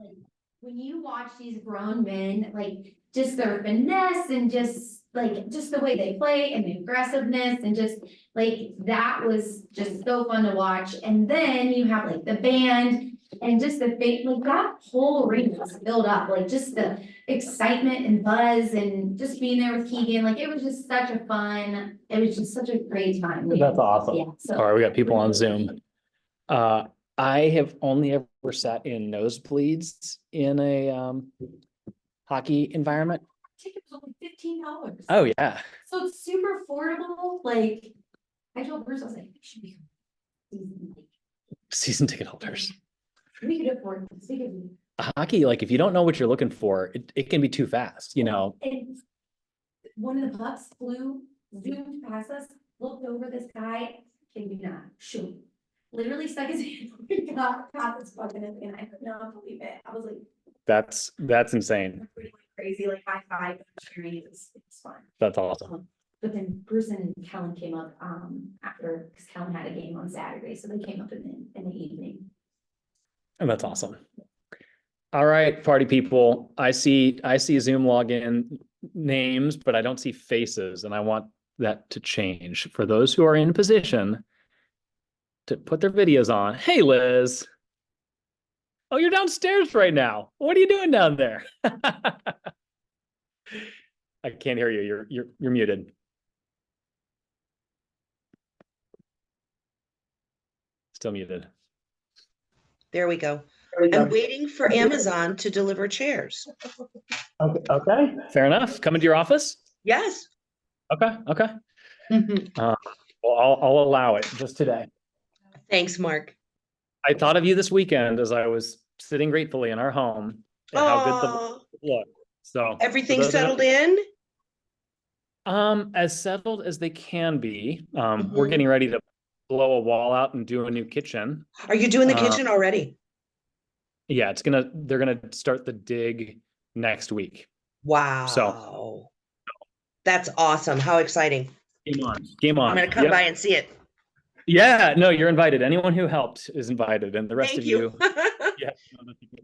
Like, when you watch these grown men, like, just their finesse and just the way they play and the aggressiveness and just like, that was just so fun to watch. And then you have like the band and just the like that whole ring was filled up, like just the excitement and buzz and just being there with Keegan, like it was just such a great time. That's awesome. Yeah, so. All right, we got people on Zoom. I have only ever sat in nosebleeds in a hockey environment. Tickets were only $15. Oh, yeah. So it's super affordable, like, I told Bruce, I was like, we should be. Season ticket holders. We could afford this, we could. Hockey, like if you don't know what you're looking for, it can be too fast, you know? And one of the pucks flew, zoomed past us, looked over this guy, can you not, shoot. Literally stuck his hand, got this puck in it, and I could not believe it, I was like. That's insane. Pretty crazy, like high five, cheering, it's fun. That's awesome. But then Bruce and Kellen came up, after, because Kellen had a game on Saturday, so they came up in the evening. And that's awesome. All right, party people. I see Zoom login names, but I don't see faces, and I want that to change. For those who are in position to put their videos on. Hey, Liz. Oh, you're downstairs right now. What are you doing down there? I can't hear you. You're muted. Still muted. There we go. I'm waiting for Amazon to deliver chairs. Okay. Fair enough. Coming to your office? Yes. Okay. Well, I'll allow it just today. Thanks, Mark. I thought of you this weekend as I was sitting gratefully in our home and how good the look. So everything settled in? As settled as they can be. We're getting ready to blow a wall out and do a new kitchen. Are you doing the kitchen already? Yeah, they're gonna start the dig next week. Wow. So that's awesome. How exciting. Game on. I'm gonna come by and see it. Yeah, no, you're invited. Anyone who helped is invited, and the rest Thank of you, yeah,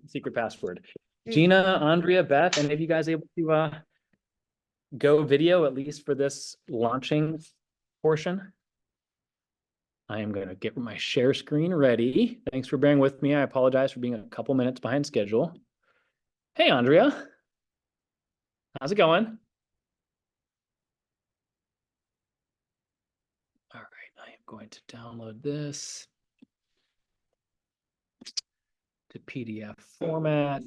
secret password. Gina, Andrea, Beth, any of you guys able to go video at least for this launching portion? I am going to get my share screen ready. Thanks for bearing with me. I apologize for being a couple minutes behind schedule. Hey, Andrea. How's it going? All right, I am going to download this to PDF format.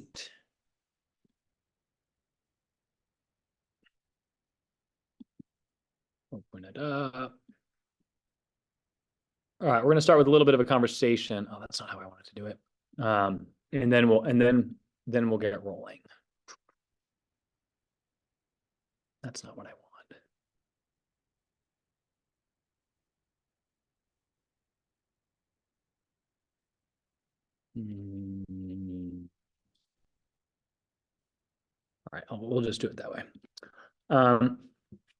Open it up. All right, we're going to start with a little bit of a conversation. Oh, that's not how I wanted to do it. And then we'll get it rolling. That's not what I want. All right, we'll just do it that way.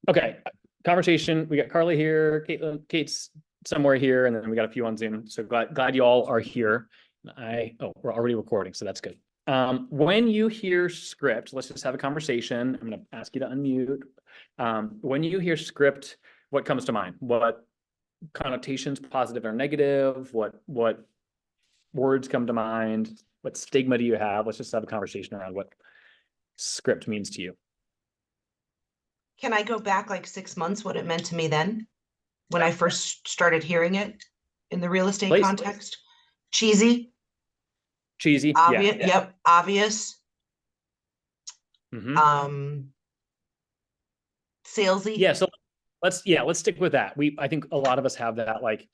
Okay, conversation. We got Carly here, Kate's somewhere here, and then we got a few on Zoom. So glad you all are here. We're already recording, so that's good. When you hear script, let's just have a conversation. I'm going to ask you to unmute. When you hear script, what comes to mind? What connotations, positive or negative? What words come to mind? What stigma do you have? Let's just have a conversation around what script means to you. Can I go back like 6 months, what it meant to me then? When I first started hearing it in the real estate context? Cheesy. Obvious, yeah. Yep, obvious. Salesy. Yeah, so let's stick with that. I think a lot of us have that like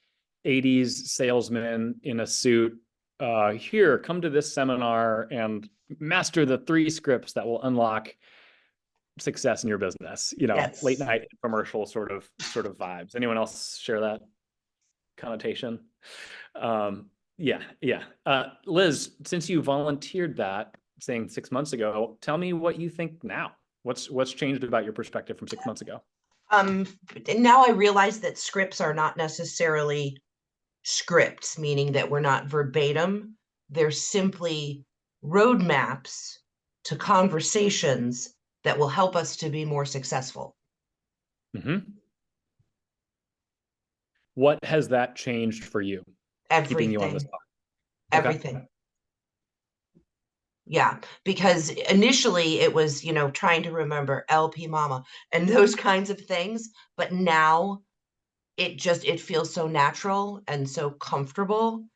80s salesman in a suit. Here, come to this seminar and master the 3 scripts that will unlock success in your business. Yes. Late night commercial sort of vibes. Anyone else share that connotation? Yeah. Liz, since you volunteered that saying 6 months ago, tell me what you think now. What's changed about your perspective from 6 months ago? Now I realize that scripts are not necessarily scripts, meaning that we're not verbatim. They're simply roadmaps to conversations that will help us to be more successful. Mhm. What has that changed for you? Keeping you on the Everything, spot. Okay. everything. Yeah, because initially it was, trying to remember LP Mama and those kinds of things, but now it feels so natural and so comfortable,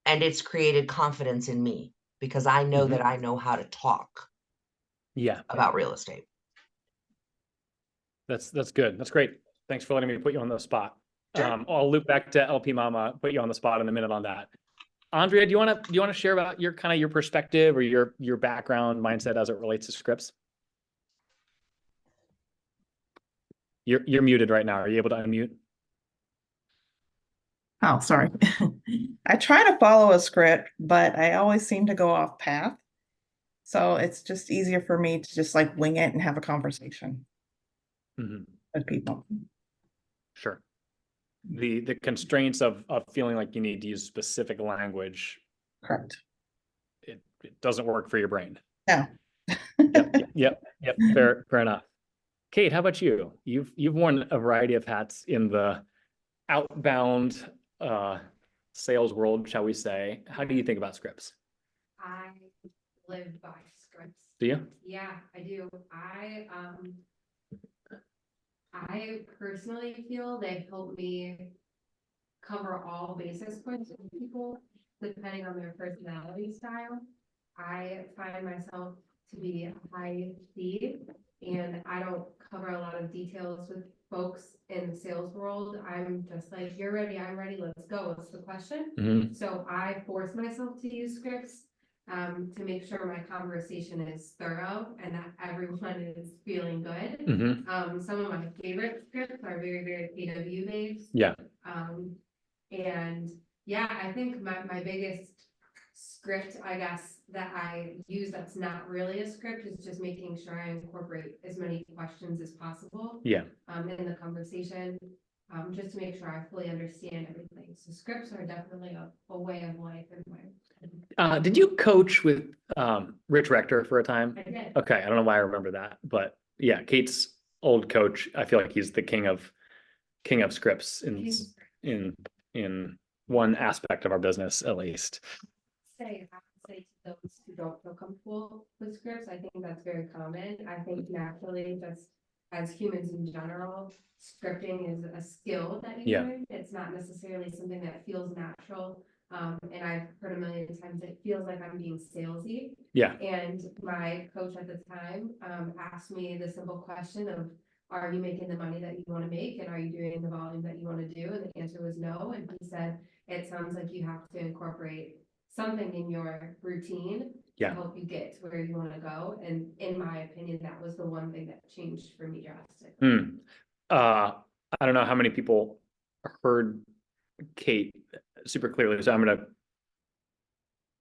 and it's created confidence in me because I know Mhm. that I know how to talk Yeah, about real estate. that's good. That's great. Thanks for letting me put you on the spot. Sure. I'll loop back to LP Mama, put you on the spot in a minute on that. Andrea, do you want to share about your kind of your perspective or your background mindset as it relates to scripts? You're muted right now. Are you able to unmute? Oh, sorry. I try to follow a script, but I always seem to go off path. So it's just easier for me to just like wing it and have a conversation Mhm. with people. Sure. The constraints of feeling like you need to use specific language, Correct. it doesn't work for your brain. No. Yep. Fair enough. Kate, how about you? You've worn a variety of hats in the outbound sales world, shall we say. How do you think about scripts? I live by scripts. Do you? Yeah, I do. I personally feel they help me cover all basis points with people, depending on their personality style. I find myself to be a high C, and I don't cover a lot of details with folks in the sales world. I'm just like, you're ready, I'm ready, let's go. What's the question? Mhm. So I force myself to use scripts to make sure my conversation is thorough and that everyone is feeling good. Mhm. Some of my favorite scripts are very, very PW based. Yeah. And yeah, I think my biggest script, I guess, that I use that's not really a script is just making sure I incorporate as many questions as possible. Yeah. In the conversation, just to make sure I fully understand everything. So scripts are definitely a way of life in my. Did you coach with Rich Rector for a time? I did. Okay, I don't know why I remember that, but yeah, Kate's old coach. I feel like he's the king of scripts in one aspect of our business, at least. I have to say to those who don't feel comfortable with scripts, I think that's very common. I think naturally, just as humans in general, scripting is a skill that you Yeah. learn. It's not necessarily something that feels natural. And I've heard a million times it feels like I'm being salesy. Yeah. And my coach at the time asked me the simple question of, are you making the money that you want to make? And are you doing the volume that you want to do? And the answer was no. And he said, it sounds like you have to incorporate something in your routine to Yeah. help you get to where you want to go. And in my opinion, that was the one thing that changed for me drastically. I don't know how many people heard Kate super clearly, so I'm going to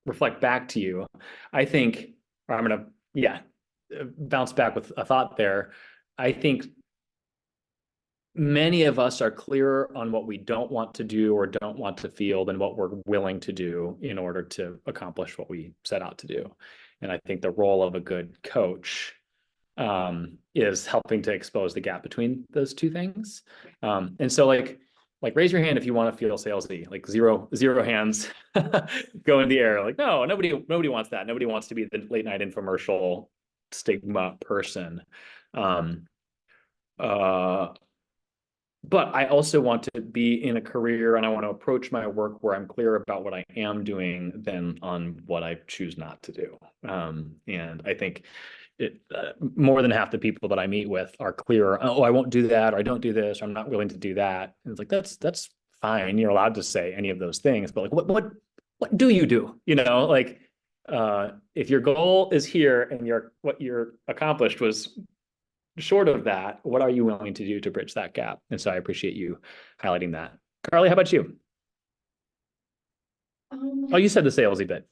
reflect back to you. I think, or I'm going to bounce back with a thought there. I think many of us are clearer on what we don't want to do or don't want to feel than what we're willing to do in order to accomplish what we set out to do. And I think the role of a good coach is helping to expose the gap between those two things. And so like raise your hand if you want to feel salesy, like zero hands go in the air. Like, no, nobody wants that. Nobody wants to be the late night infomercial stigma person. But I also want to be in a career and I want to approach my work where I'm clear about what I am doing than on what I choose not to do. And I think more than half the people that I meet with are clear. Oh, I won't do that, or I don't do this, or I'm not willing to do that. And it's like, that's fine. You're allowed to say any of those things, but like, what do you do? Like, if your goal is here and what you're accomplished was short of that, what are you willing to do to bridge that gap? And so I appreciate you highlighting that. Carly, how about you? Oh, you said the salesy bit.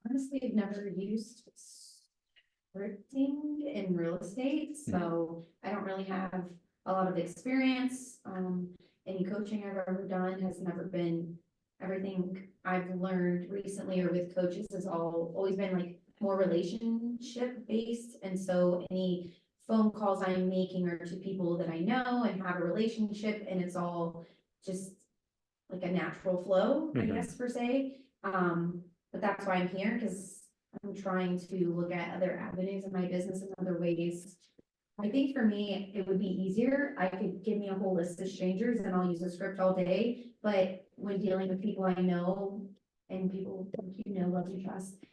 Honestly, I've never used scripting in real estate, so I don't really have a lot of experience. Any coaching I've ever done has never been everything I've learned recently or with coaches has always been like more relationship based. And so any phone calls I'm making are to people that I know and have a relationship, and it's all just like a natural flow, I Mhm. guess, per se. But that's why I'm here, because I'm trying to look at other avenues of my business and other ways. I think for me, it would be easier. I could give me a whole list of strangers and I'll use a script all day. But when dealing with people I know and people that you know, love, you trust,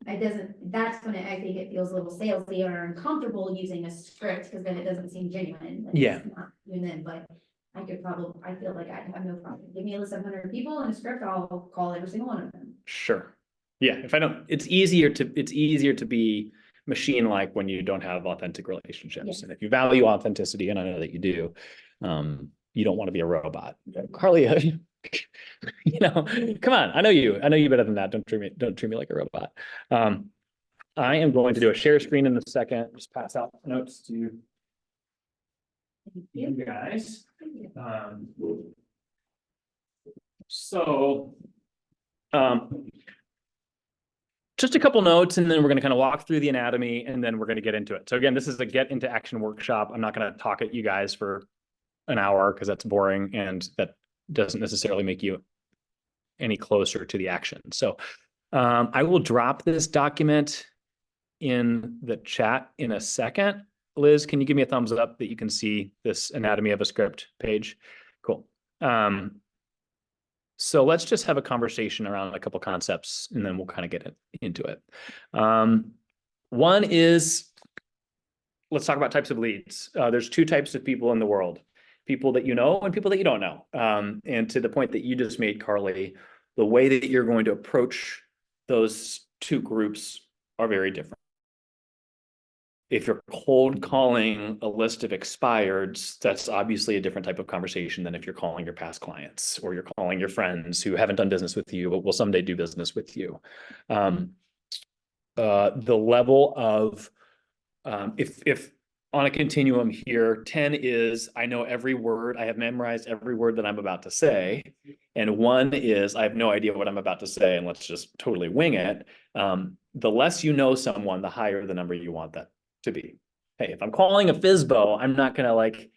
it doesn't, that's when I think it feels a little salesy or uncomfortable using a script, because then it doesn't seem genuine. Like, Yeah. it's not you and them, but I feel like I'd have no problem. Give me a list of 100 people and a script, I'll call every single one of them. Sure. Yeah, if I don't, it's easier to be machine-like when you don't have authentic relationships. Yes. And if you value authenticity, and I know that you do, you don't want to be a robot. Carly, you know, come on, I know you better than that. Don't treat me like a robot. I am going to do a share screen in a second, just pass out notes to you guys. So, just a couple notes, and then we're going to kind of walk through the anatomy, and then we're going to get into it. So again, this is a get into action workshop. I'm not going to talk at you guys for an hour because that's boring, and that doesn't necessarily make you any closer to the action. So I will drop this document in the chat in a second. Liz, can you give me a thumbs up that you can see this anatomy of a script page? Cool. So let's just have a conversation around a couple concepts, and then we'll kind of get into it. One is, let's talk about types of leads. There's two types of people in the world: people that you know and people that you don't know. And to the point that you just made, Carly, the way that you're going to approach those two groups are very different. If you're cold calling a list of expireds, that's obviously a different type of conversation than if you're calling your past clients or you're calling your friends who haven't done business with you, but will someday do business with you. The level of, if on a continuum here, 10 is, I know every word, I have memorized every word that I'm about to say. And 1 is, I have no idea what I'm about to say, and let's just totally wing it. The less you know someone, the higher the number you want that to be. Hey, if I'm calling a FSBO, I'm not going to like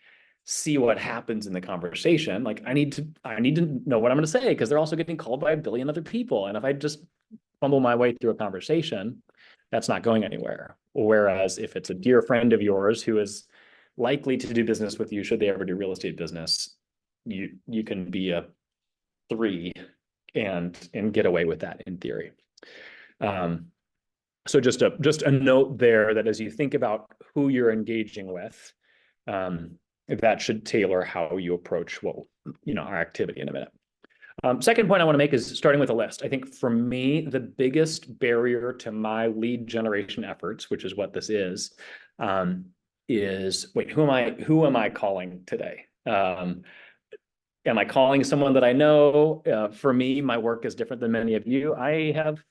see what happens in the conversation. Like I need to know what I'm going to say, because they're also getting called by a billion other people. And if I just fumble my way through a conversation, that's not going anywhere. Whereas if it's a dear friend of yours who is likely to do business with you, should they ever do real estate business, you can be a 3 and get away with that in theory. So just a note there that as you think about who you're engaging with, that should tailor how you approach our activity in a minute. Second point I want to make is starting with a list. I think for me, the biggest barrier to my lead generation efforts, which is what this is wait, who am I calling today? Am I calling someone that I know? For me, my work is different than many of you. I have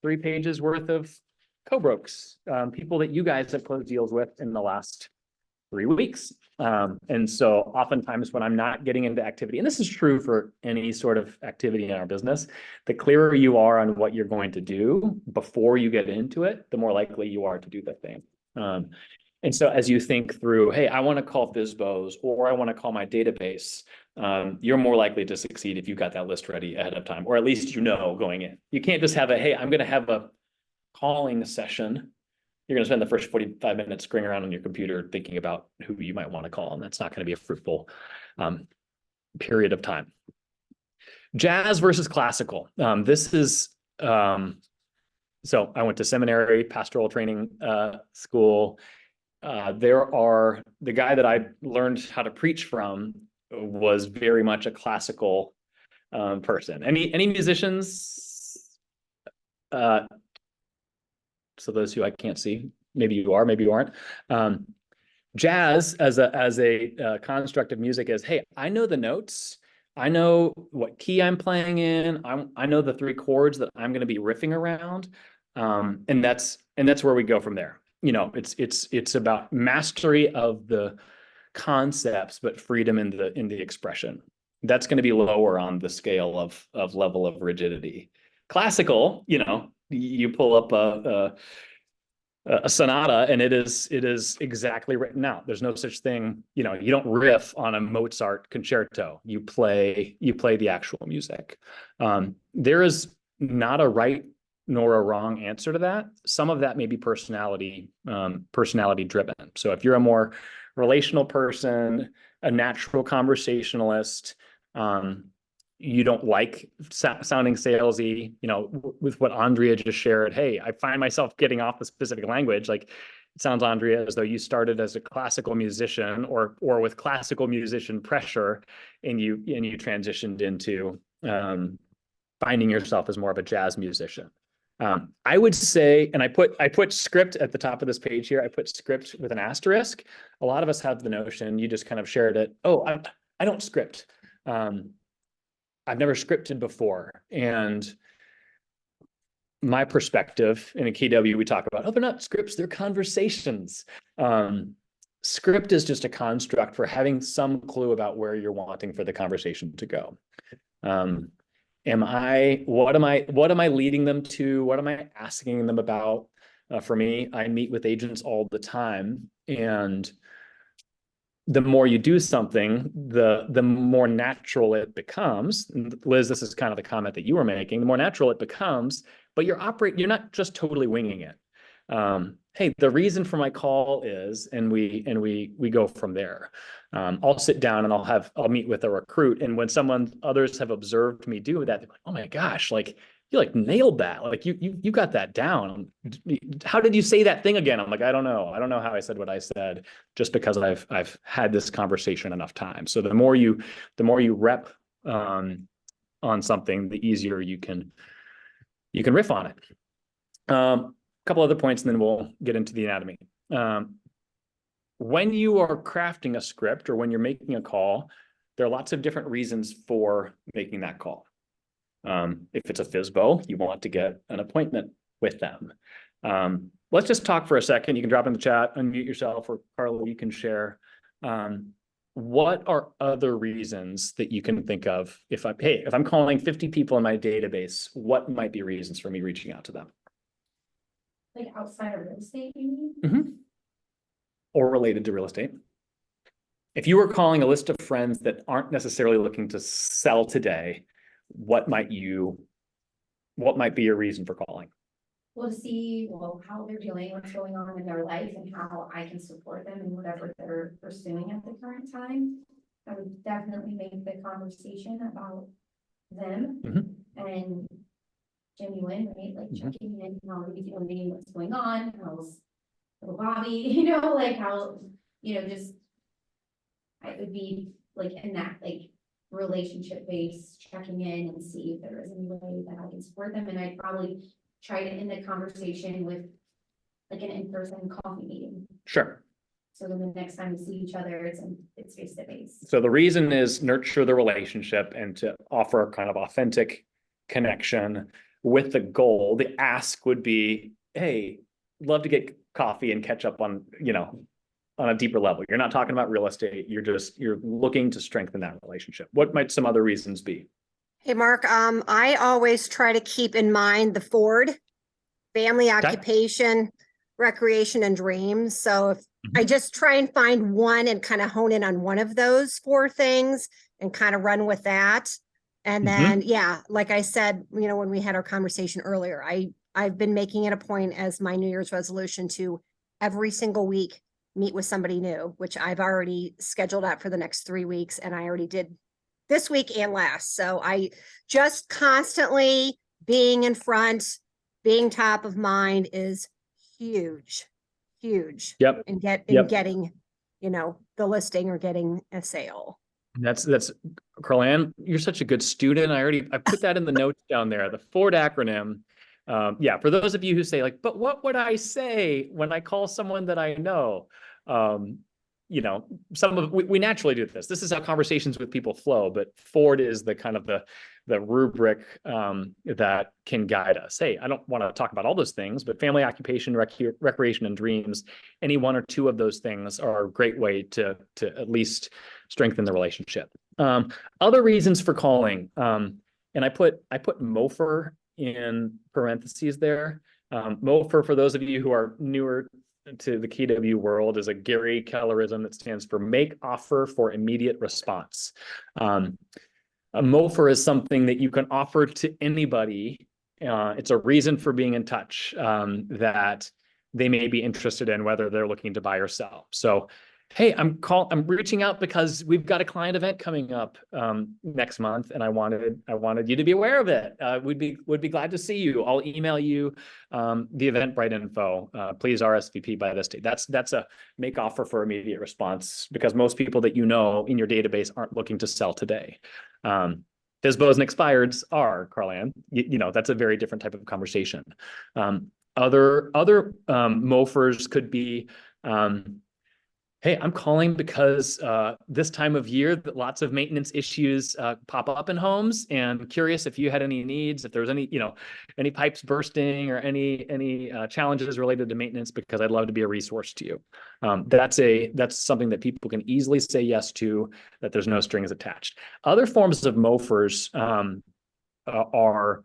3 pages worth of co-brokes, people that you guys have closed deals with in the last 3 weeks. And so oftentimes when I'm not getting into activity, and this is true for any sort of activity in our business, the clearer you are on what you're going to do before you get into it, the more likely you are to do the thing. And so as you think through, hey, I want to call FSBOs, or I want to call my database, you're more likely to succeed if you got that list ready ahead of time, or at least going in. You can't just have hey, I'm going to have a calling session. You're going to spend the first 45 minutes screwing around on your computer thinking about who you might want to call, and that's not going to be a fruitful period of time. Jazz versus classical. This is, so I went to seminary, pastoral training school. The guy that I learned how to preach from was very much a classical person. Any musicians? So those who I can't see, maybe you are, maybe you aren't. Jazz as a construct of music is, hey, I know the notes. I know what key I'm playing in. I know the 3 chords that I'm going to be riffing around. And that's where we go from there. It's about mastery of the concepts, but freedom in the expression. that's going to be lower on the scale of level of rigidity. Classical, you pull up a sonata and it is exactly written out. There's no such thing, you don't riff on a Mozart concerto. You play the actual music. There is not a right nor a wrong answer to that. Some of that may be personality driven. So if you're a more relational person, a natural conversationalist, you don't like sounding salesy, with what Andrea just shared. Hey, I find myself getting off the specific language. Like, it sounds, Andrea, as though you started as a classical musician or with classical musician pressure, and you transitioned into finding yourself as more of a jazz musician. I would say, and I put script at the top of this page here. I put script with an asterisk. A lot of us have the notion, you just kind of shared it. Oh, I don't script. I've never scripted before. And my perspective in a KW, we talk about, they're not scripts, they're conversations. Script is just a construct for having some clue about where you're wanting for the conversation to go. What am I leading them to? What am I asking them about? For me, I meet with agents all the time, and the more you do something, the more natural it becomes. And Liz, this is kind of the comment that you were making. The more natural it becomes, but you're not just totally winging it. Hey, the reason for my call is, and we go from there. I'll sit down and I'll meet with a recruit, and when others have observed me do that, they're like, oh my gosh, like you like nailed that. Like you got that down. How did you say that thing again? I'm like, I don't know how I said what I said, just because I've had this conversation enough times. So the more you rep on something, the easier you can riff on it. A couple other points, and then we'll get into the anatomy. When you are crafting a script or when you're making a call, there are lots of different reasons for making that call. If it's a FSBO, you want to get an appointment with them. Let's just talk for a second. You can drop in the chat, unmute yourself, or Carla, you can share. What are other reasons that you can think of? If I'm calling 50 people in my database, what might be reasons for me reaching out to them? Like outside of real estate, you mean? Mm-hmm. Or related to real estate. If you were calling a list of friends that aren't necessarily looking to sell today, what might be your reason for calling? We'll see, how they're doing, what's going on in their life, and how I can support them in whatever they're pursuing at the current time. I would definitely make the conversation about them and genuine, right? Like checking in, how are you feeling, what's going on, how's little Bobby, like how, just I would be like in that relationship based, checking in and see if there is any way that I can support them. And I'd probably try to end the conversation with like an in-person coffee meeting. Sure. So then the next time we see each other, it's face to face. So the reason is nurture the relationship and to offer a kind of authentic connection with the goal. The ask would be, hey, love to get coffee and catch up on, on a deeper level. You're not talking about real estate. You're looking to strengthen that relationship. What might some other reasons be? Hey, Mark, I always try to keep in mind the Ford, family, occupation, recreation, and dreams. So if I just try and find one and kind of hone in on one of those 4 things and kind of run with that. And then, like I said, when we had our conversation earlier, I've been making it a point as my New Year's resolution to every single week meet with somebody new, which I've already scheduled out for the next 3 weeks. And I already did this week and last. So I just constantly being in front, being top of mind is huge. Yep. And getting, the listing or getting a sale. That's Carl-Ann, you're such a good student. I put that in the notes down there, the Ford acronym. For those of you who say but what would I say when I call someone that I know? We naturally do this. This is how conversations with people flow, but Ford is the kind of the rubric that can guide us. Hey, I don't want to talk about all those things, but family, occupation, recreation, and dreams, any 1 or 2 of those things are a great way to at least strengthen the relationship. Other reasons for calling, and I put MOFR in parentheses there. MOFR, for those of you who are newer to the KW world, is a Gary Kellerism that stands for Make Offer for Immediate Response. A MOFR is something that you can offer to anybody. It's a reason for being in touch that they may be interested in, whether they're looking to buy or sell. So, hey, I'm reaching out because we've got a client event coming up next month, and I wanted you to be aware of it. Would be glad to see you. I'll email you the Eventbrite info. Please RSVP by this date. That's a make offer for immediate response, because most people that you know in your database aren't looking to sell today. FSBOs and expireds are, Carl-Ann. You know, that's a very different type of conversation. Other MOFRs could be, hey, I'm calling because this time of year, lots of maintenance issues pop up in homes, and curious if you had any needs, if there's any, any pipes bursting or any challenges related to maintenance, because I'd love to be a resource to you. That's something that people can easily say yes to, that there's no strings attached. Other forms of MOFRs are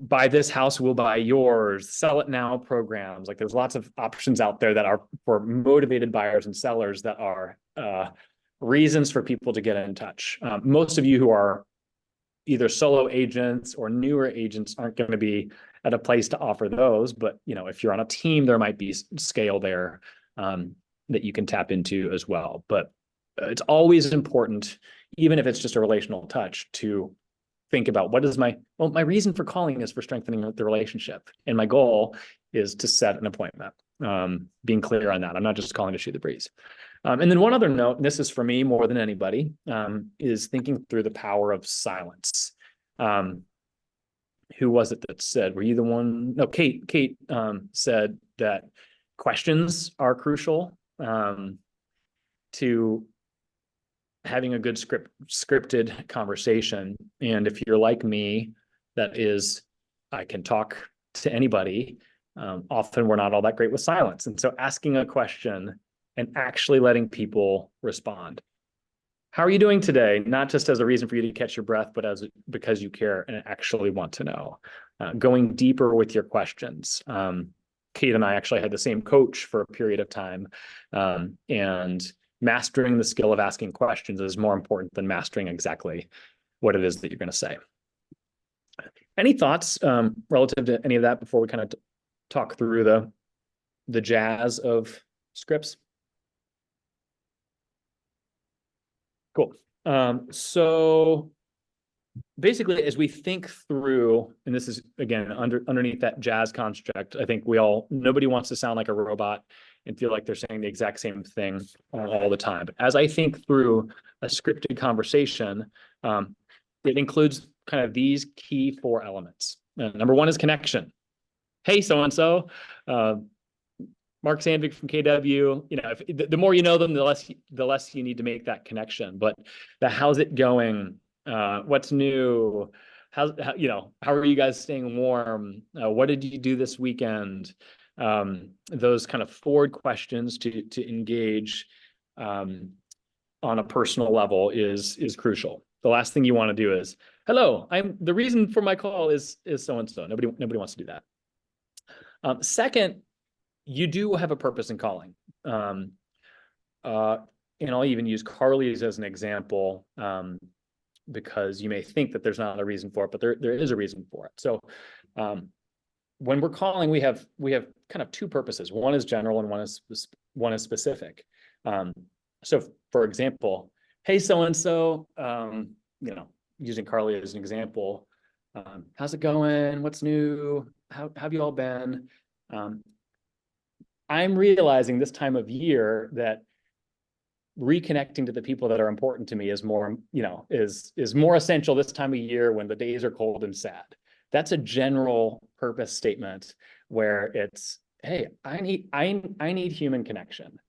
buy this house, we'll buy yours, sell it now programs. Like, there's lots of options out there that are for motivated buyers and sellers that are reasons for people to get in touch. Most of you who are either solo agents or newer agents aren't going to be at a place to offer those, but if you're on a team, there might be scale there that you can tap into as well. But it's always important, even if it's just a relational touch, to think about what is my reason for calling is for strengthening the relationship. And my goal is to set an appointment, being clear on that. I'm not just calling to shoot the breeze. And then one other note, and this is for me more than anybody, is thinking through the power of silence. Who was it that said, were you the one? No, Kate said that questions are crucial to having a good scripted conversation. And if you're like me, that is, I can talk to anybody. Often we're not all that great with silence. And so asking a question and actually letting people respond. How are you doing today? Not just as a reason for you to catch your breath, but because you care and actually want to know. Going deeper with your questions. Kate and I actually had the same coach for a period of time. And mastering the skill of asking questions is more important than mastering exactly what it is that you're going to say. Any thoughts relative to any of that before we kind of talk through the jazz of scripts? Cool. So basically, as we think through, and this is again underneath that jazz construct, I think nobody wants to sound like a robot and feel like they're saying the exact same thing all the time. But as I think through a scripted conversation, it includes kind of these key 4 elements. Number 1 is connection. Hey, so-and-so, Mark Sandvik from KW. The more you know them, the less you need to make that connection. But how's it going? What's new? How are you guys staying warm? What did you do this weekend? Those kind of forward questions to engage on a personal level is crucial. The last thing you want to do is, hello, the reason for my call is so-and-so. Nobody wants to do that. Second, you do have a purpose in calling. And I'll even use Carly's as an example, because you may think that there's not a reason for it, but there is a reason for it. So when we're calling, we have kind of 2 purposes. One is general and one is specific. So for example, hey, so-and-so, using Carly as an example, how's it going? What's new? How have you all been? I'm realizing this time of year that reconnecting to the people that are important to me is more, is more essential this time of year when the days are cold and sad. That's a general purpose statement where it's, hey, I need human connection.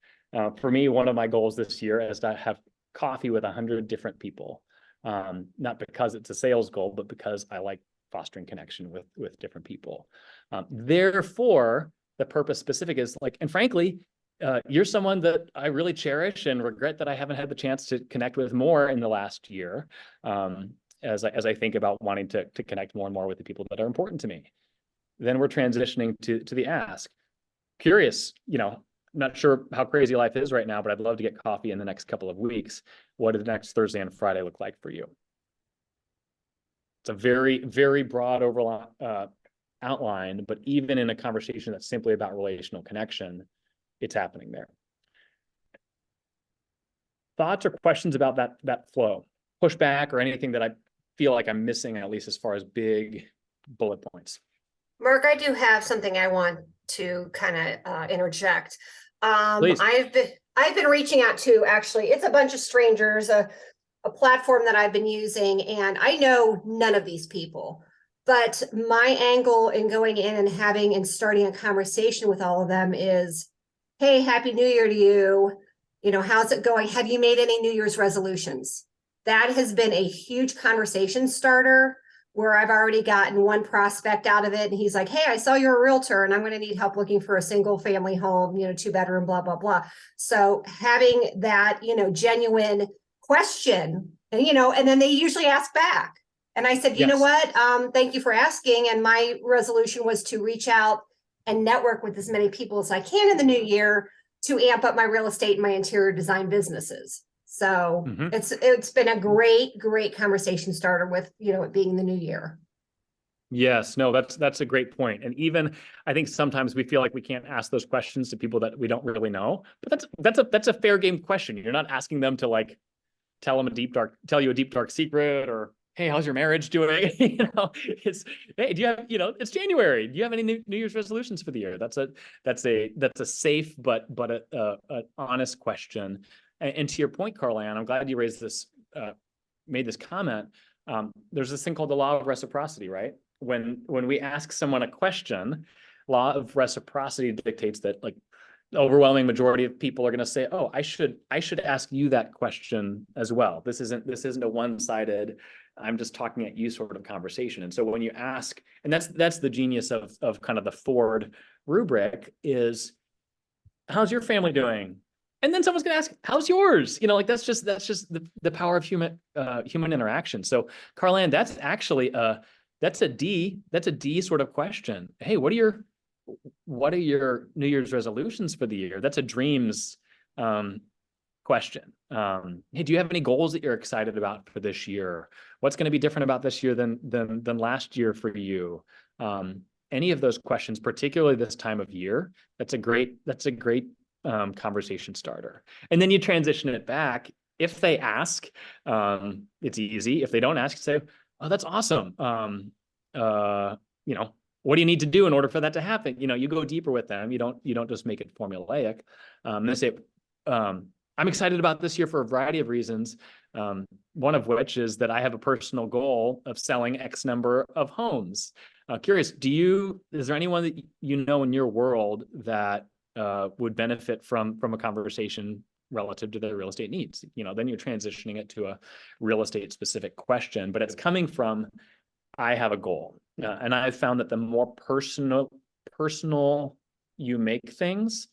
For me, one of my goals this year is to have coffee with 100 different people. Not because it's a sales goal, but because I like fostering connection with different people. Therefore, the purpose specific is like, and frankly, you're someone that I really cherish and regret that I haven't had the chance to connect with more in the last year. As I think about wanting to connect more and more with the people that are important to me. Then we're transitioning to the ask. Curious, not sure how crazy life is right now, but I'd love to get coffee in the next couple of weeks. What do the next Thursday and Friday look like for you? It's a very, very broad outline, but even in a conversation that's simply about relational connection, it's happening there. Thoughts or questions about that flow, pushback, or anything that I feel like I'm missing, at least as far as big bullet points? Mark, I do have something I want to kind of interject. Please. I've been reaching out to, actually, it's a bunch of strangers, a platform that I've been using, and I know none of these people. But my angle in going in and having and starting a conversation with all of them is, hey, Happy New Year to you. How's it going? Have you made any New Year's resolutions? That has been a huge conversation starter, where I've already gotten one prospect out of it. And he's like, hey, I saw you're a realtor and I'm going to need help looking for a single family home, 2-bedroom, blah, blah, blah. So having that, genuine question, and then they usually ask back. And I said, you know what? Thank you for asking. And my resolution was to reach out and network with as many people as I can in the new year to amp up my real estate and my interior design businesses. So it's been a great conversation starter with, it being the new year. Yes, no, that's a great point. And even I think sometimes we feel like we can't ask those questions to people that we don't really know, but that's a fair game question. You're not asking them to like tell you a deep dark secret, or hey, how's your marriage doing? It's, hey, do you have, it's January. Do you have any New Year's resolutions for the year? That's a safe but an honest question. And to your point, Carl-Ann, I'm glad you raised this, made this comment. There's this thing called the law of reciprocity, right? When we ask someone a question, law of reciprocity dictates that like the overwhelming majority of people are going to say, oh, I should ask you that question as well. This isn't a one-sided, I'm just talking at you sort of conversation. And so when you ask, and that's the genius of kind of the Ford rubric is, how's your family doing? And then someone's gonna ask, how's yours? That's just the power of human interaction. So Carl-Ann, that's actually that's a D sort of question. Hey, what are your New Year's resolutions for the year? That's a dreams question. Hey, do you have any goals that you're excited about for this year? What's going to be different about this year than last year for you? Any of those questions, particularly this time of year, that's a great conversation starter. And then you transition it back. If they ask, it's easy. If they don't ask, say, oh, that's awesome. What do you need to do in order for that to happen? You go deeper with them. You don't just make it formulaic. They say, I'm excited about this year for a variety of reasons. One of which is that I have a personal goal of selling X number of homes. Curious, is there anyone that in your world that would benefit from a conversation relative to their real estate needs? Then you're transitioning it to a real estate specific question, but it's coming from, I have a goal. And I've found that the more personal you make things,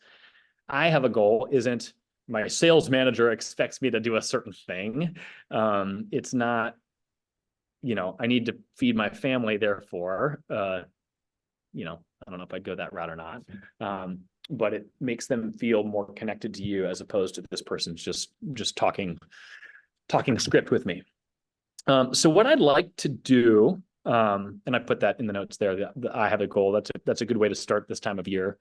I have a goal isn't my sales manager expects me to do a certain thing. It's not, I need to feed my family, therefore, I don't know if I'd go that route or not. But it makes them feel more connected to you as opposed to this person's just talking script with me. So what I'd like to do, and I put that in the notes there, I have a goal. That's a good way to start this time of year,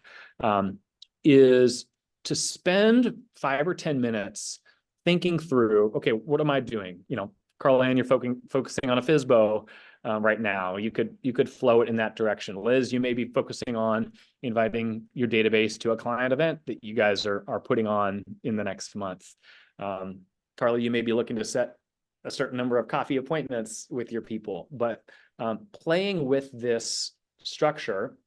is to spend 5 or 10 minutes thinking through, okay, what am I doing? Carl-Ann, you're focusing on a FSBO right now. You could flow it in that direction. Liz, you may be focusing on inviting your database to a client event that you guys are putting on in the next month. Carly, you may be looking to set a certain number of coffee appointments with your people, but playing with this structure,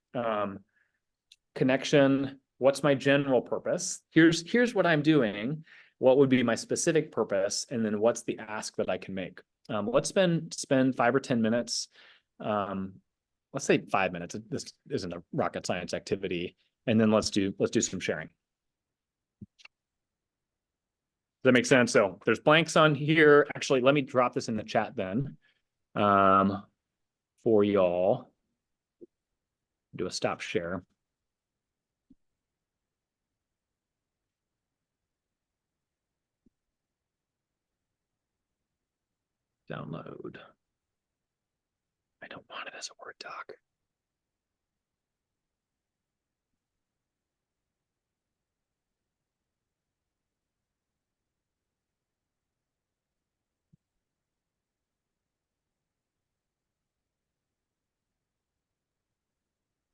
connection, what's my general purpose? Here's what I'm doing. What would be my specific purpose? And then what's the ask that I can make? Let's spend 5 or 10 minutes. Let's say 5 minutes. This isn't a rocket science activity. And then let's do some sharing. that make sense? So there's blanks on here. Actually, let me drop this in the chat then. For y'all. Do a stop share. Download. I don't want it as a Word doc.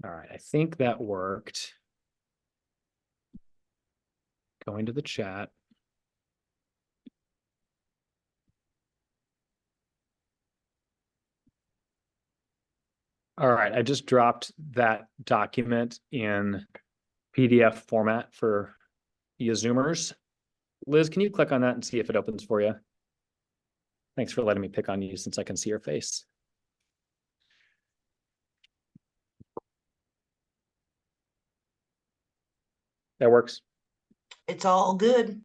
All right, I think that worked. Going to the chat. All right, I just dropped that document in PDF format for you Zoomers. Liz, can you click on that and see if it opens for you? Thanks for letting me pick on you since I can see your face. That works. It's all good.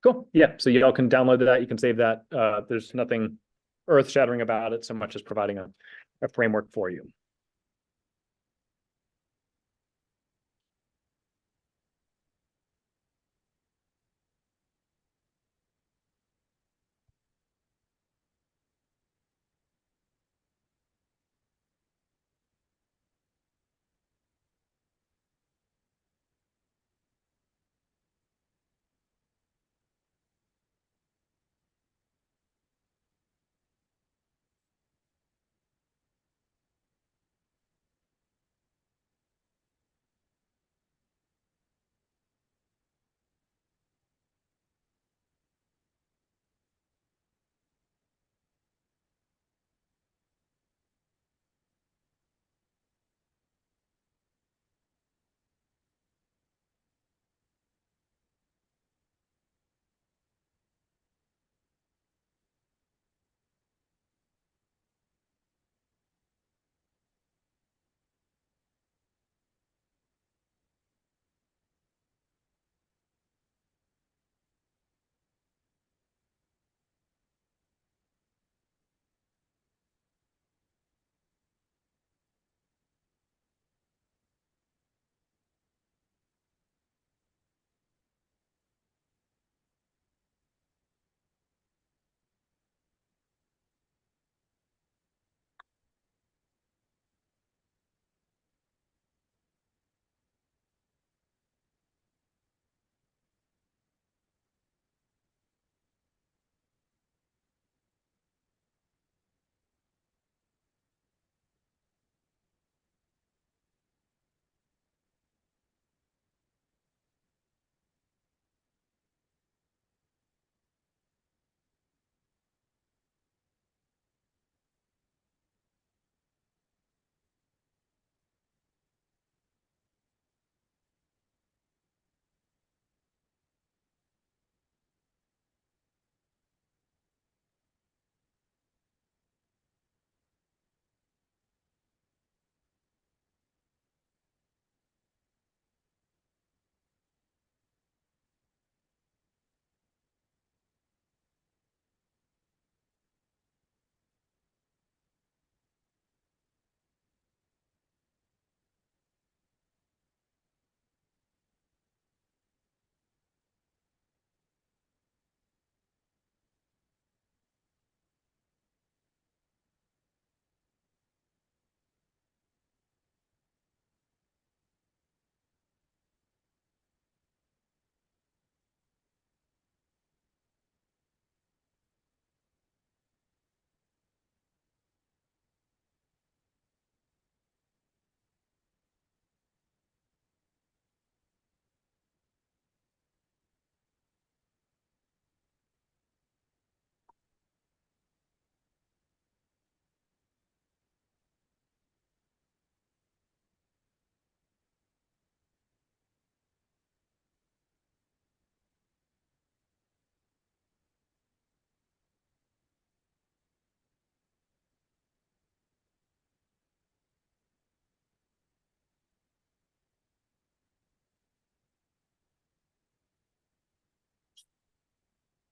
Cool. Yeah. So y'all can download that. You can save that. There's nothing earth shattering about it so much as providing a framework for you.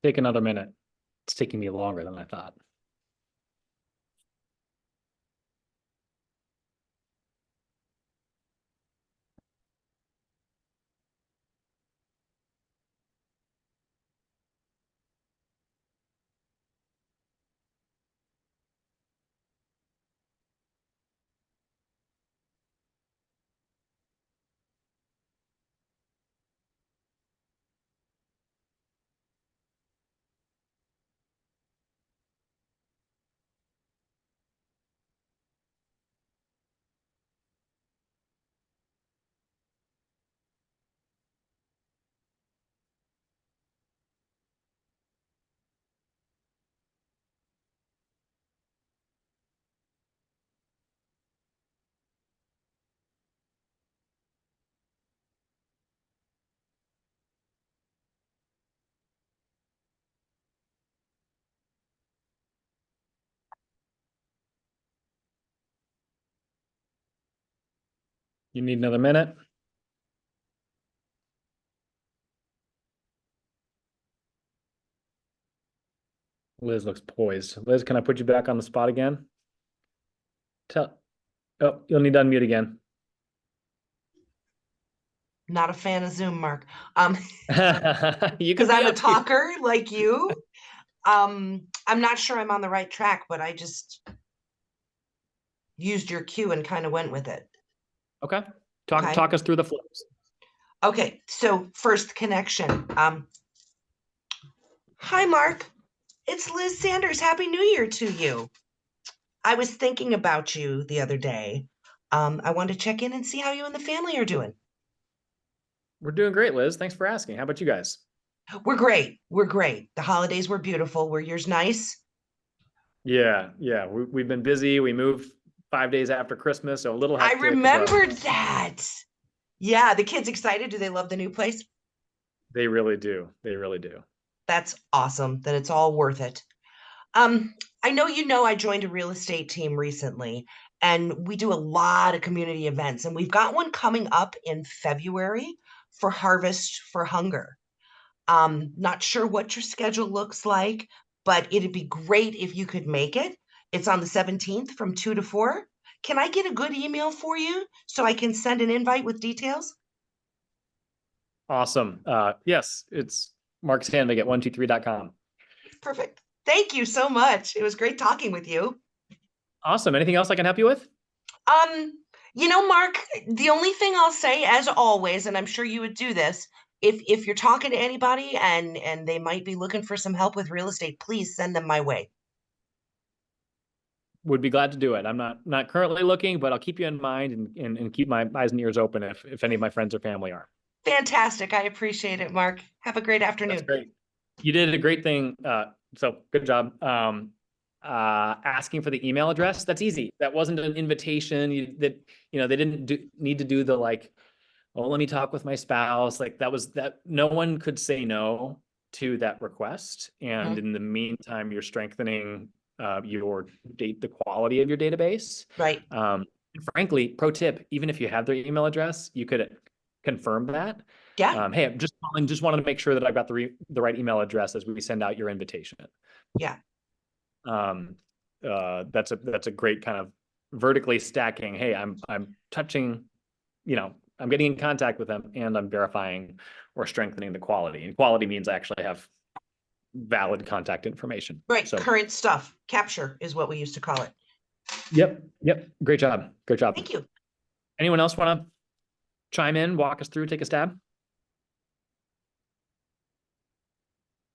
Take another minute. It's taking me longer than I thought. You need another minute? Liz looks poised. Liz, can I put you back on the spot again? Oh, you'll need to unmute again. Not a fan of Zoom, Mark. You Because can I'm be a up here. talker like you. I'm not sure I'm on the right track, but I just used your cue and kind of went with it. Okay. Okay. Talk us through the flips. Okay, so first connection. Hi, Mark. It's Liz Sanders. Happy New Year to you. I was thinking about you the other day. I wanted to check in and see how you and the family are doing. We're doing great, Liz. Thanks for asking. How about you guys? We're great. We're great. The holidays were beautiful. Were yours nice? Yeah. We've been busy. We moved 5 days after Christmas, so a little I hectic. remembered that. Yeah, the kids excited. Do they love the new place? They really do. They really do. That's awesome. Then it's all worth it. I know I joined a real estate team recently, and we do a lot of community events, and we've got one coming up in February for Harvest for Hunger. Not sure what your schedule looks like, but it'd be great if you could make it. It's on the 17th from 2 to 4. Can I get a good email for you so I can send an invite with details? Awesome. Yes, it's Mark's Handbag at 123.com. Perfect. Thank you so much. It was great talking with you. Awesome. Anything else I can help you with? Mark, the only thing I'll say, as always, and I'm sure you would do this, if you're talking to anybody and they might be looking for some help with real estate, please send them my way. Would be glad to do it. I'm not currently looking, but I'll keep you in mind and keep my eyes and ears open if any of my friends or family are. Fantastic. I appreciate it, Mark. Have a great afternoon. That's great. You did a great thing. So good job. Asking for the email address. That's easy. That wasn't an invitation. They didn't need to do the like, oh, let me talk with my spouse. Like that no one could say no to that request. And in the meantime, you're strengthening the quality of your database. Right. Frankly, pro tip, even if you have their email address, you could confirm that. Yeah. Hey, I'm just calling, just wanted to make sure that I've got the right email address as we send out your invitation. Yeah. That's a great kind of vertically stacking. Hey, I'm touching, I'm getting in contact with them and I'm verifying or strengthening the quality. And quality means I actually have valid contact information. Right. So, current stuff. Capture is what we used to call it. Yep. Great job. Thank you. Anyone else want to chime in, walk us through, take a stab?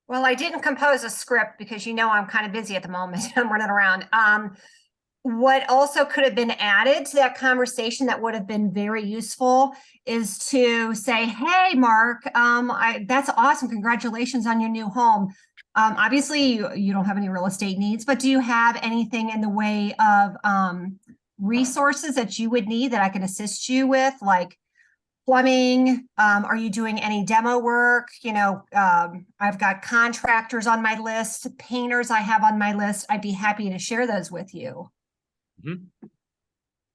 Well, I didn't compose a script because I'm kind of busy at the moment. I'm running around. What also could have been added to that conversation that would have been very useful is to say, hey, Mark, that's awesome. Congratulations on your new home. Obviously, you don't have any real estate needs, but do you have anything in the way of resources that you would need that I can assist you with, like plumbing? Are you doing any demo work? I've got contractors on my list, painters I have on my list. I'd be happy to share those with you.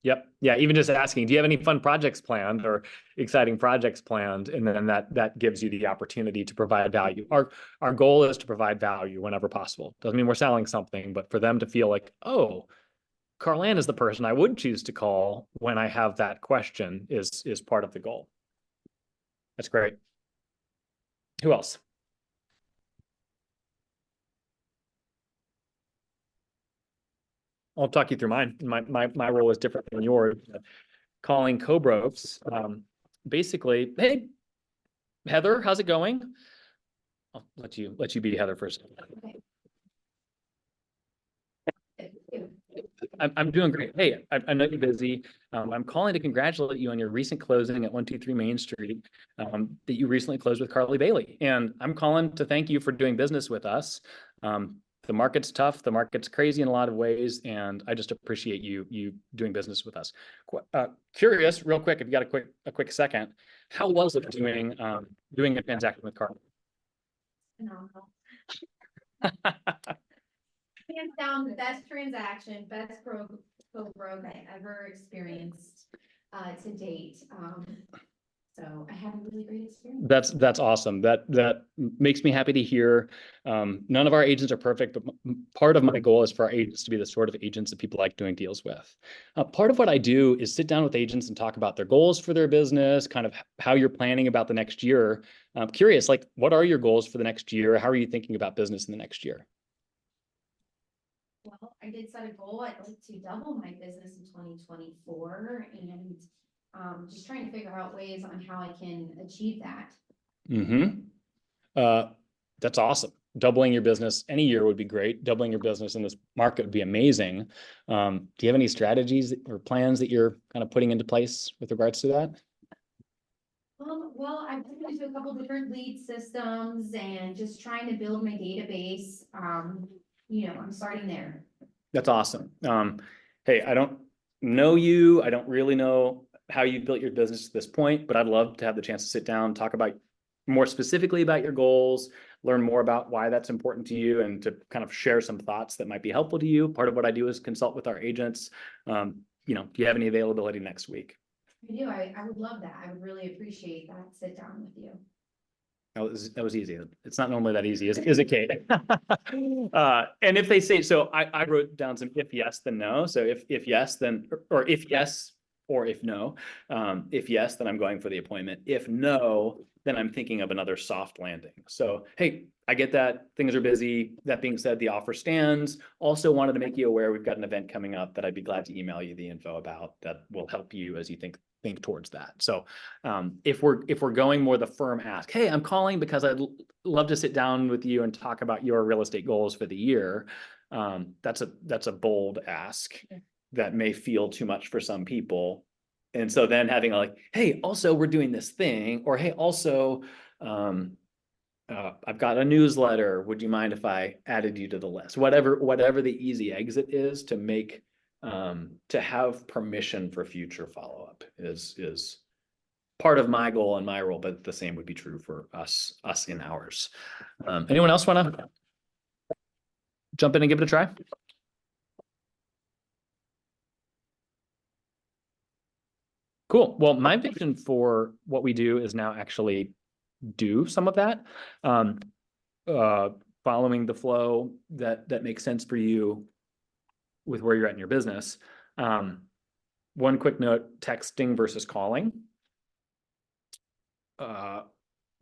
Yep. Yeah. Even just asking, do you have any fun projects planned or exciting projects planned? And then that gives you the opportunity to provide value. Our goal is to provide value whenever possible. Doesn't mean we're selling something, but for them to feel like, oh, Carlann is the person I would choose to call when I have that question is part of the goal. That's great. Who else? I'll talk you through mine. My role is different than yours. Calling co-brokes. Basically, hey, Heather, how's it going? I'll let you be Heather first. I'm doing great. Hey, I know you're busy. I'm calling to congratulate you on your recent closing at 123 Main Street that you recently closed with Carly Bailey. And I'm calling to thank you for doing business with us. The market's tough. The market's crazy in a lot of ways. And I just appreciate you doing business with us. Curious, real quick, if you got a quick second, how was it doing a transaction with Carly? Phenomenal. Hands down, the best transaction, best co-broke I ever experienced to date. So I had a really great experience. That's awesome. That makes me happy to hear. None of our agents are perfect, but part of my goal is for our agents to be the sort of agents that people like doing deals with. Part of what I do is sit down with agents and talk about their goals for their business, kind of how you're planning about the next year. I'm curious, like, what are your goals for the next year? How are you thinking about business in the next year? Well, I did set a goal. I'd like to double my business in 2024 and just trying to figure out ways on how I can achieve that. That's awesome. Doubling your business any year would be great. Doubling your business in this market would be amazing. Do you have any strategies or plans that you're kind of putting into place with regards to that? Well, I've looked into a couple different lead systems and just trying to build my database. I'm starting there. That's awesome. Hey, I don't know you. I don't really know how you built your business to this point, but I'd love to have the chance to sit down, talk about more specifically about your goals, learn more about why that's important to you, and to kind of share some thoughts that might be helpful to you. Part of what I do is consult with our agents. Do you have any availability next week? I do. I would love that. I would really appreciate that sit down with you. That was easy. It's not normally that easy, is it, Kate? And if they say, so I wrote down some if yes, then no. So if yes, then, or if yes, or if no. If yes, then I'm going for the appointment. If no, then I'm thinking of another soft landing. So, hey, I get that things are busy. That being said, the offer stands. Also wanted to make you aware we've got an event coming up that I'd be glad to email you the info about that will help you as you think towards that. So if we're going more the firm ask, hey, I'm calling because I'd love to sit down with you and talk about your real estate goals for the year. That's a bold ask that may feel too much for some people. And so then having like, hey, also we're doing this thing, or hey, also I've got a newsletter. Would you mind if I added you to the list? Whatever the easy exit is to make to have permission for future follow-up is part of my goal and my role, but the same would be true for us in ours. Anyone else want to jump in and give it a try? Cool. Well, my vision for what we do is now actually do some of that, following the flow that makes sense for you with where you're at in your business. One quick note, texting versus calling.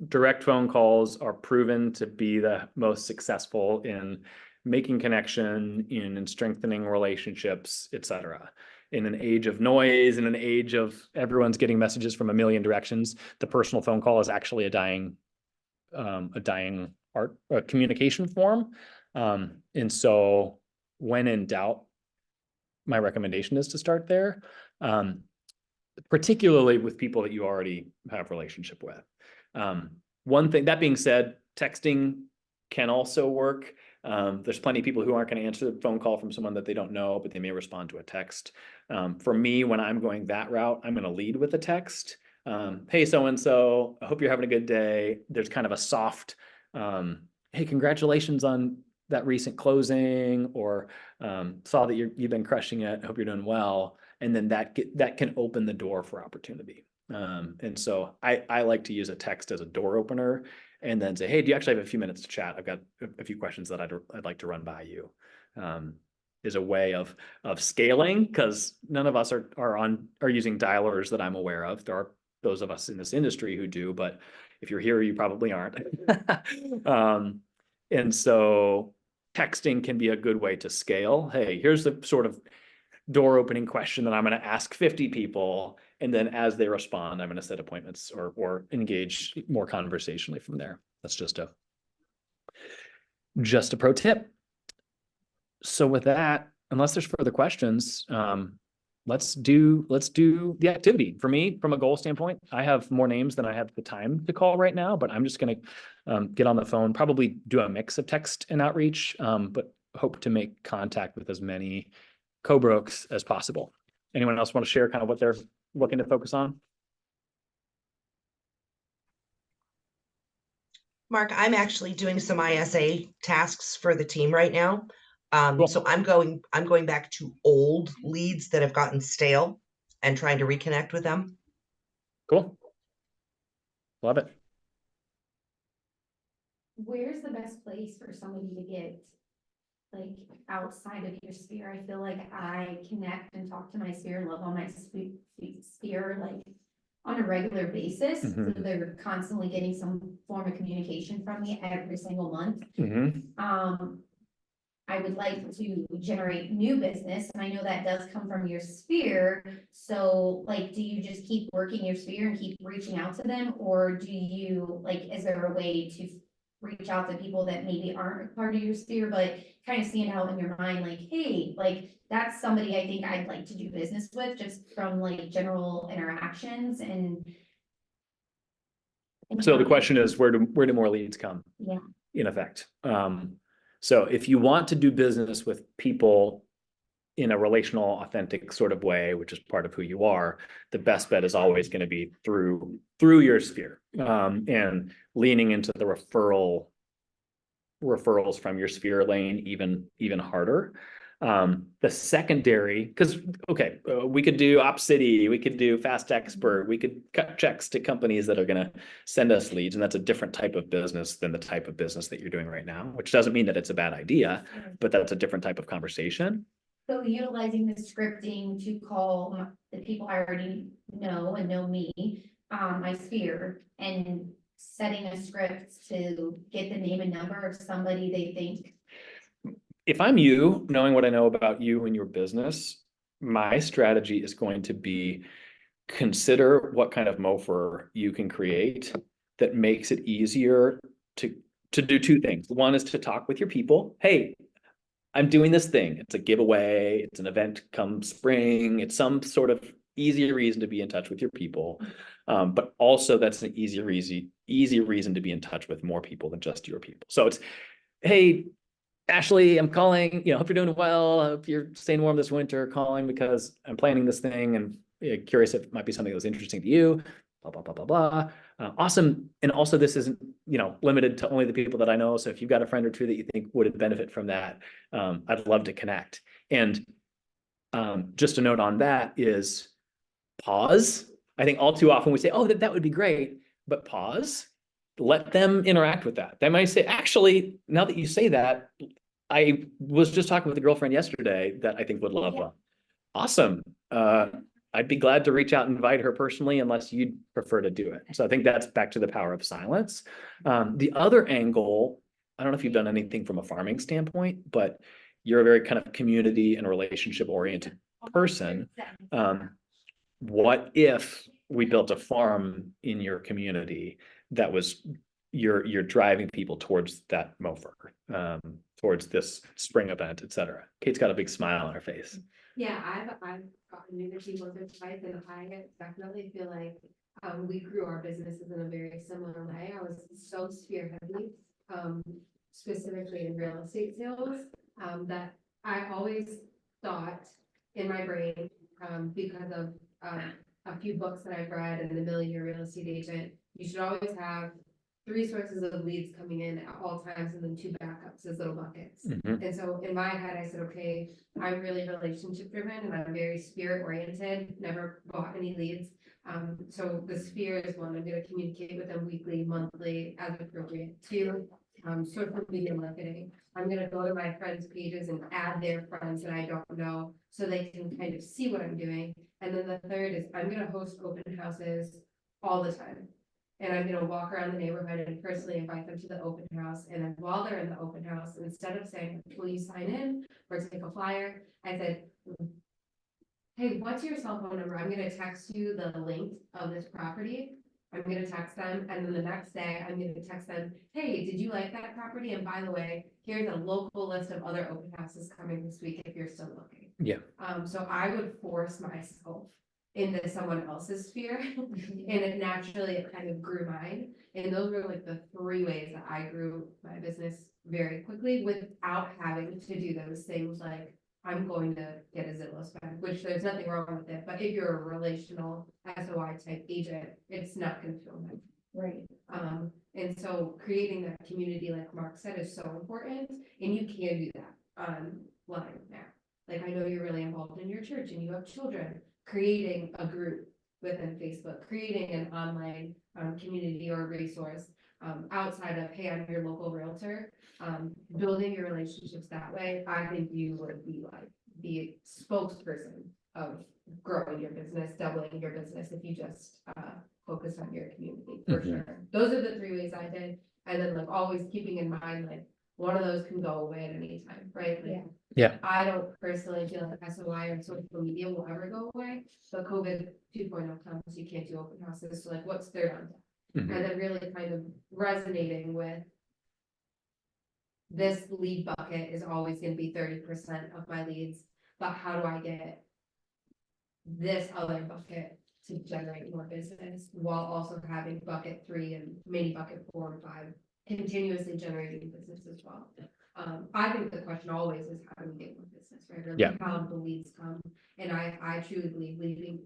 Direct phone calls are proven to be the most successful in making connection, in strengthening relationships, etc. In an age of noise, in an age of everyone's getting messages from a million directions, the personal phone call is actually a dying communication form. And so when in doubt, my recommendation is to start there, particularly with people that you already have a relationship with. One thing, that being said, texting can also work. There's plenty of people who aren't going to answer the phone call from someone that they don't know, but they may respond to a text. For me, when I'm going that route, I'm going to lead with a text. Hey, so-and-so, I hope you're having a good day. There's kind of a soft, hey, congratulations on that recent closing, or saw that you've been crushing it. I hope you're doing well. And then that can open the door for opportunity. And so I like to use a text as a door opener and then say, hey, do you actually have a few minutes to chat? I've got a few questions that I'd like to run by you. Is a way of scaling, because none of us are using dialers that I'm aware of. There are those of us in this industry who do, but if you're here, you probably aren't. And so texting can be a good way to scale. Hey, here's the sort of door opening question that I'm going to ask 50 people. And then as they respond, I'm going to set appointments or engage more conversationally from there. That's just a pro tip. So with that, unless there's further questions, let's do the activity. For me, from a goal standpoint, I have more names than I have the time to call right now, but I'm just going to get on the phone, probably do a mix of text and outreach, but hope to make contact with as many co-brokes as possible. Anyone else want to share kind of what they're looking to focus on? Mark, I'm actually doing some ISA tasks for the team right now. Cool. So I'm going back to old leads that have gotten stale and trying to reconnect with them. Cool. Love it. Where's the best place for somebody to get like outside of your sphere? I feel like I connect and talk to my sphere and love on my sphere like on a regular basis. So they're constantly getting some form of communication from me every single month. I would like to generate new business, and I know that does come from your sphere. So like, do you just keep working your sphere and keep reaching out to them? Or do you like, is there a way to reach out to people that maybe aren't part of your sphere, but kind of stand out in your mind, like, hey, like that's somebody I think I'd like to do business with, just from like general interactions and. So the question is, where do more leads come? Yeah. In effect. So if you want to do business with people in a relational, authentic sort of way, which is part of who you are, the best bet is always going to be through your sphere, and leaning into the referrals from your sphere lane even harder. The secondary, because we could do OpCity, we could do Fast Expert, we could cut checks to companies that are going to send us leads, and that's a different type of business than the type of business that you're doing right now, which doesn't mean that it's a bad idea, but that's a different type of conversation. So utilizing the scripting to call the people I already know and know me, my sphere, and setting a script to get the name and number of somebody they think. If I'm you, knowing what I know about you and your business, my strategy is going to be consider what kind of MOFR you can create that makes it easier to do two things. One is to talk with your people. Hey, I'm doing this thing. It's a giveaway. It's an event come spring. It's some sort of easier reason to be in touch with your people. But also that's an easy reason to be in touch with more people than just your people. So it's, hey, Ashley, I'm calling, hope you're doing well. I hope you're staying warm this winter, calling because I'm planning this thing and curious if it might be something that was interesting to you, blah, blah, blah, blah, blah. Awesome. And also this isn't, limited to only the people that I know. So if you've got a friend or two that you think would benefit from that, I'd love to connect. And just a note on that is pause. I think all too often we say, oh, that would be great, but pause. Let them interact with that. They might say, actually, now that you say that, I was just talking with a girlfriend yesterday that I think would love one. Awesome. I'd be glad to reach out and invite her personally, unless you'd prefer to do it. So I think that's back to the power of silence. The other angle, I don't know if you've done anything from a farming standpoint, but you're a very kind of community and relationship oriented person. What if we built a farm in your community that was you're driving people towards that MOFR, towards this spring event, et cetera. Kate's got a big smile on her face. Yeah, I've gotten new people to twice, and I definitely feel like we grew our businesses in a very similar way. I was so sphere heavy, specifically in real estate sales, that I always thought in my brain, because of a few books that I've read and The Millionaire Real Estate Agent, you should always have 3 sources of leads coming in at all times and then 2 backups as little buckets. Mhm. And so in my head, I said, okay, I'm really relationship driven and I'm very spirit oriented, never bought any leads. So the sphere is one, I'm gonna communicate with them weekly, monthly, as appropriate. 2, social media marketing. I'm gonna go to my friends' pages and add their friends that I don't know, so they can kind of see what I'm doing. And then the third is I'm gonna host open houses all the time. And I'm gonna walk around the neighborhood and personally invite them to the open house, and then while they're in the open house, instead of saying, will you sign in or take a flyer, I said, hey, what's your cell phone number? I'm gonna text you the link of this property. I'm gonna text them, and then the next day, I'm gonna text them, hey, did you like that property? And by the way, here's a local list of other open houses coming this week if you're still looking. Yeah. So I would force myself into someone else's sphere, and it naturally, it kind of grew mine. And those were like the 3 ways that I grew my business very quickly without having to do those things like I'm going to get a Zillow spend, which there's nothing wrong with it, but if you're a relational SOI type agent, it's not gonna feel nice. Right. And so creating that community, like Mark said, is so important, and you can do that online now. Like, I know you're really involved in your church and you have children, creating a group within Facebook, creating an online community or resource outside of, hey, I'm your local realtor, building your relationships that way. I think you would be like the spokesperson of growing your business, doubling your business if you just focus on your community, for Mhm. sure. Those are the 3 ways I did. And then like always keeping in mind, like one of those can go away at any time, right? Like, Yeah. I don't personally feel like SOI or social media will ever go away, but COVID 2.0 comes, you can't do open houses, so like what's third on deck? Mhm. And then really kind of resonating with this lead bucket is always gonna be 30% of my leads, but how do I get this other bucket to generate more business while also having bucket 3 and maybe bucket 4 and 5 continuously generating business as well. I think the question always is how do we get more business, right? Or Yeah. how do the leads come? And I truly believe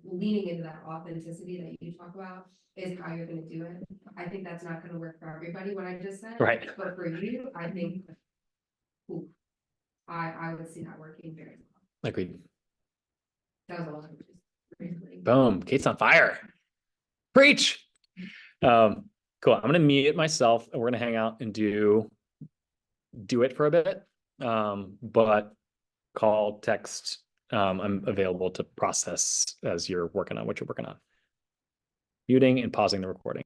leaning into that authenticity that you talk about is how you're gonna do it. I think that's not gonna work for everybody, what I just said. Right. But for you, I think, ooh, I would see that working very well. Agreed. That was a lot of just briefly. Boom. Kate's on fire. Preach. Cool. I'm gonna mute myself and we're gonna hang out and do it for a bit. But call, text, I'm available to process as you're working on what you're working on. Muting and pausing the recording.